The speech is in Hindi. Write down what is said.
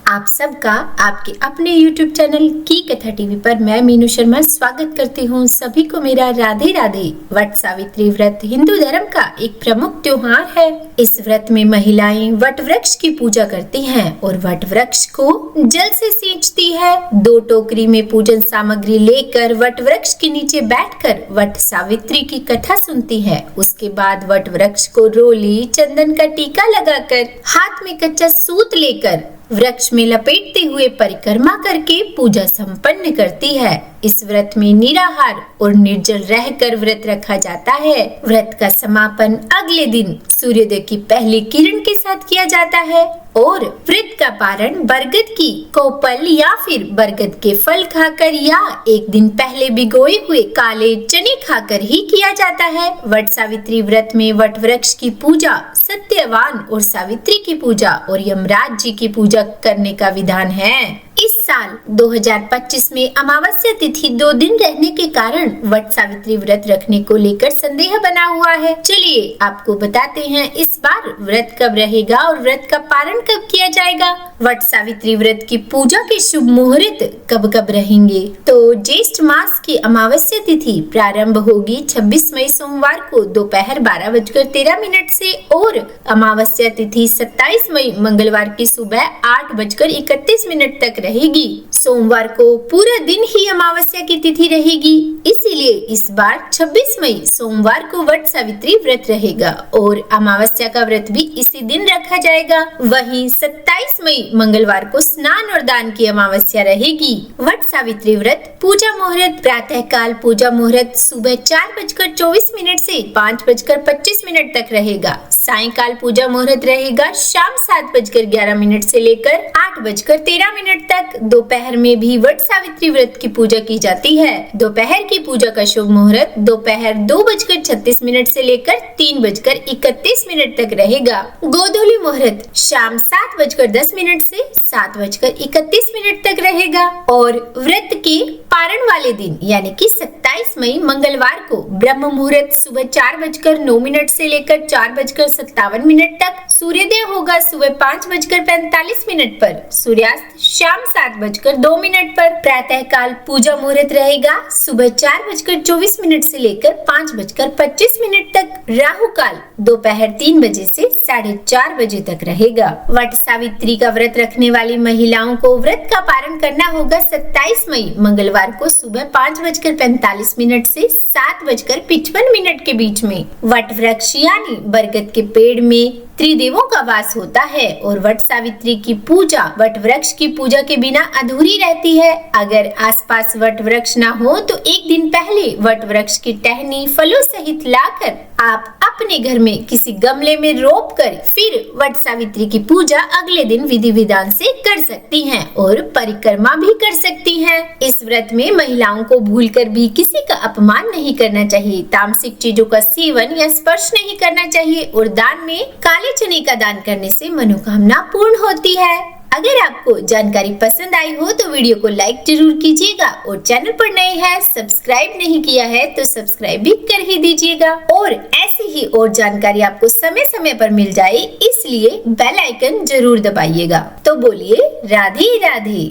आप सबका आपके अपने YouTube चैनल की कथा टीवी पर मैं मीनू शर्मा स्वागत करती हूँ। सभी को मेरा राधे राधे। वट सावित्री व्रत हिंदू धर्म का एक प्रमुख त्योहार है। इस व्रत में महिलाएं वट वृक्ष की पूजा करती हैं और वट वृक्ष को जल से सींचती है। 2 टोकरी में पूजन सामग्री लेकर वट वृक्ष के नीचे बैठकर वट सावित्री की कथा सुनती है। उसके बाद वट वृक्ष को रोली चंदन का टीका लगाकर हाथ में कच्चा सूत लेकर वृक्ष में लपेटते हुए परिक्रमा करके पूजा संपन्न करती है। इस व्रत में निराहार और निर्जल रहकर व्रत रखा जाता है। व्रत का समापन अगले दिन सूर्योदय की पहली किरण के साथ किया जाता है और व्रत का पारण बरगद की कोपल या फिर बरगद के फल खाकर या एक दिन पहले भिगोए हुए काले चने खाकर ही किया जाता है। वट सावित्री व्रत में वट वृक्ष की पूजा, सत्यवान और सावित्री की पूजा और यमराज जी की पूजा करने का विधान है। इस साल 2025 में अमावस्या तिथि 2 दिन रहने के कारण वट सावित्री व्रत रखने को लेकर संदेह बना हुआ है। चलिए आपको बताते हैं इस बार व्रत कब रहेगा और व्रत का पारण कब किया जाएगा। वट सावित्री व्रत की पूजा के शुभ मुहूर्त कब कब रहेंगे। तो ज्येष्ठ मास की अमावस्या तिथि प्रारंभ होगी 26 मई सोमवार को दोपहर 12:13 से और अमावस्या तिथि 27 मई मंगलवार की सुबह 8:31 तक रहेगी। सोमवार को पूरा दिन ही अमावस्या की तिथि रहेगी, इसीलिए इस बार 26 मई सोमवार को वट सावित्री व्रत रहेगा और अमावस्या का व्रत भी इसी दिन रखा जाएगा। वहीं 27 मई मंगलवार को स्नान और दान की अमावस्या रहेगी। वट सावित्री व्रत पूजा मुहूर्त प्रातः काल पूजा मुहूर्त सुबह 4:24 से 5:25 तक रहेगा। सायंकाल पूजा मुहूर्त रहेगा शाम 7:11 से लेकर 8:13 तक। दोपहर में भी वट सावित्री व्रत की पूजा की जाती है। दोपहर की पूजा का शुभ मुहूर्त दोपहर 2:36 से लेकर 3:31 तक रहेगा। गोधूली मुहूर्त शाम 7:10 से 7:31 तक रहेगा और व्रत के पारण वाले दिन यानी कि 27 मई मंगलवार को ब्रह्म मुहूर्त सुबह 4:09 से लेकर 4:57 तक। सूर्योदय होगा सुबह 5:45 पर, सूर्यास्त शाम 7:02 पर। प्रातः काल पूजा मुहूर्त रहेगा सुबह 4:24 से लेकर 5:25 तक। राहु काल दोपहर 3 बजे से 4:30 बजे तक रहेगा। वट सावित्री का व्रत रखने वाली महिलाओं को व्रत का पारण करना होगा 27 मई मंगलवार को सुबह 5:45 से 7:55 के बीच में। वट वृक्ष यानी बरगद के पेड़ में त्रिदेवों का वास होता है और वट सावित्री की पूजा वट वृक्ष की पूजा के बिना अधूरी रहती है। अगर आसपास वट वृक्ष ना हो तो एक दिन पहले वट वृक्ष की टहनी फलों सहित लाकर आप अपने घर में किसी गमले में रोप कर फिर वट सावित्री की पूजा अगले दिन विधि विधान से कर सकती हैं और परिक्रमा भी कर सकती हैं। इस व्रत में महिलाओं को भूलकर भी किसी का अपमान नहीं करना चाहिए, तामसिक चीजों का सेवन या स्पर्श नहीं करना चाहिए और दान में काले चने का दान करने से मनोकामना पूर्ण होती है। अगर आपको जानकारी पसंद आई हो तो वीडियो को लाइक जरूर कीजिएगा और चैनल पर नए हैं सब्सक्राइब नहीं किया है तो सब्सक्राइब भी कर ही दीजिएगा और ऐसी ही और जानकारी आपको समय समय पर मिल जाए इसलिए बेल आइकन जरूर दबाइएगा। तो बोलिए राधे राधे।